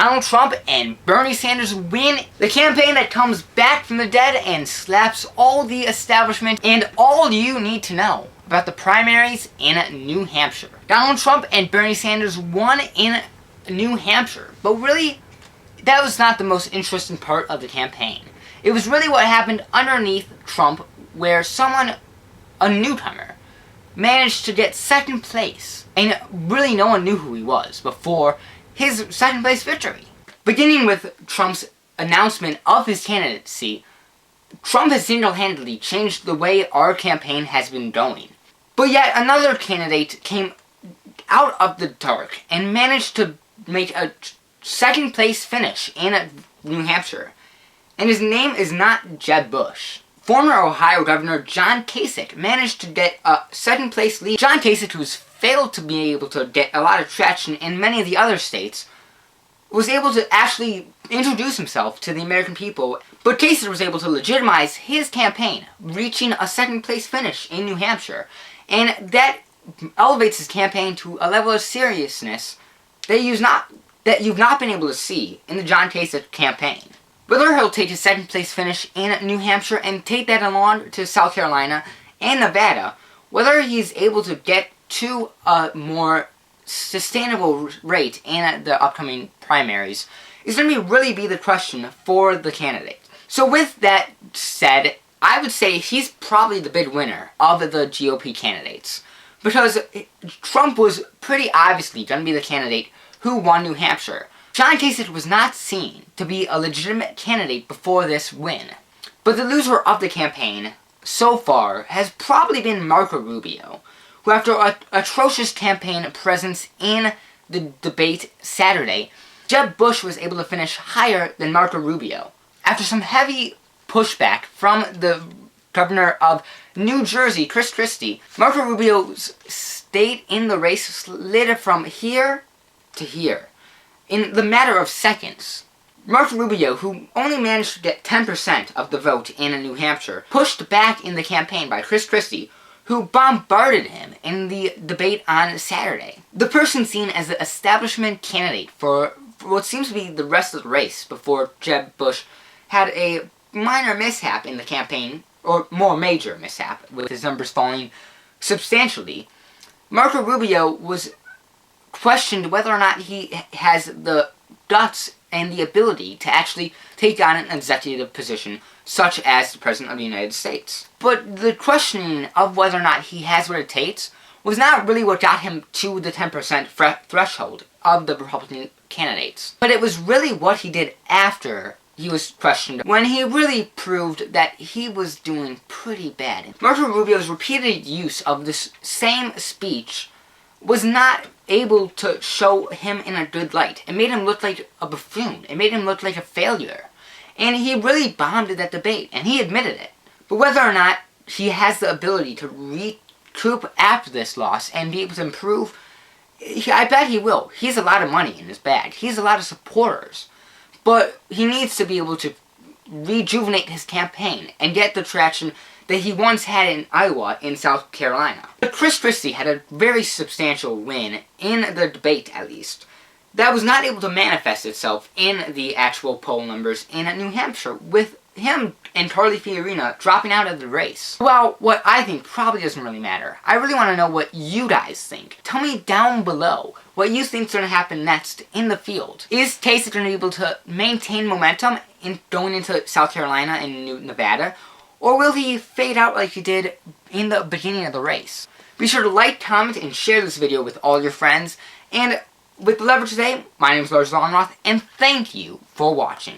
Donald Trump and Bernie Sanders win the campaign that comes back from the dead and slaps all the establishment and all you need to know about the primaries in New Hampshire. Donald Trump and Bernie Sanders won in New Hampshire, but really, that was not the most interesting part of the campaign. It was really what happened underneath Trump, where someone, a newcomer, managed to get second place, and really no one knew who he was before his second place victory. Beginning with Trump's announcement of his candidacy, Trump has single-handedly changed the way our campaign has been going. But yet another candidate came out of the dark and managed to make a second place finish in New Hampshire. And his name is not Jeb Bush. Former Ohio Governor John Kasich managed to get a second place lead. John Kasich, who's failed to be able to get a lot of traction in many of the other states, was able to actually introduce himself to the American people. But Kasich was able to legitimize his campaign, reaching a second place finish in New Hampshire. And that elevates his campaign to a level of seriousness that you've not been able to see in the John Kasich campaign. Whether he'll take his second place finish in New Hampshire and take that along to South Carolina and Nevada, whether he's able to get to a more sustainable rate in the upcoming primaries, is going to really be the question for the candidate. So with that said, I would say he's probably the big winner of the GOP candidates, because Trump was pretty obviously going to be the candidate who won New Hampshire. John Kasich was not seen to be a legitimate candidate before this win. But the loser of the campaign, so far, has probably been Marco Rubio, who after an atrocious campaign presence in the debate Saturday, Jeb Bush was able to finish higher than Marco Rubio. After some heavy pushback from the governor of New Jersey, Chris Christie, Marco Rubio's stayed in the race, slid from here to here in the matter of seconds. Marco Rubio, who only managed to get 10% of the vote in New Hampshire, pushed back in the campaign by Chris Christie, who bombarded him in the debate on Saturday. The person seen as the establishment candidate for what seems to be the rest of the race before Jeb Bush had a minor mishap in the campaign, or more major mishap, with his numbers falling substantially. Marco Rubio was questioned whether or not he has the guts and the ability to actually take on an executive position such as the President of the United States. But the questioning of whether or not he has what it takes was not really what got him to the 10% threshold of the Republican candidates. But it was really what he did after he was questioned, when he really proved that he was doing pretty bad. Marco Rubio's repeated use of this same speech was not able to show him in a good light. It made him look like a buffoon. It made him look like a failure. And he really bombed at that debate, and he admitted it. But whether or not he has the ability to recoup after this loss and be able to improve, I bet he will. He has a lot of money in his bag. He has a lot of supporters. But he needs to be able to rejuvenate his campaign and get the traction that he once had in Iowa and South Carolina. But Chris Christie had a very substantial win, in the debate at least, that was not able to manifest itself in the actual poll numbers in New Hampshire, with him and Carly Fiorina dropping out of the race. Well, what I think probably doesn't really matter. I really want to know what you guys think. Tell me down below what you think is going to happen next in the field. Is Kasich going to be able to maintain momentum in going into South Carolina and Nevada? Or will he fade out like he did in the beginning of the race? Be sure to like, comment, and share this video with all your friends. And with The Leverage today, my name is Lars Lonroth, and thank you for watching.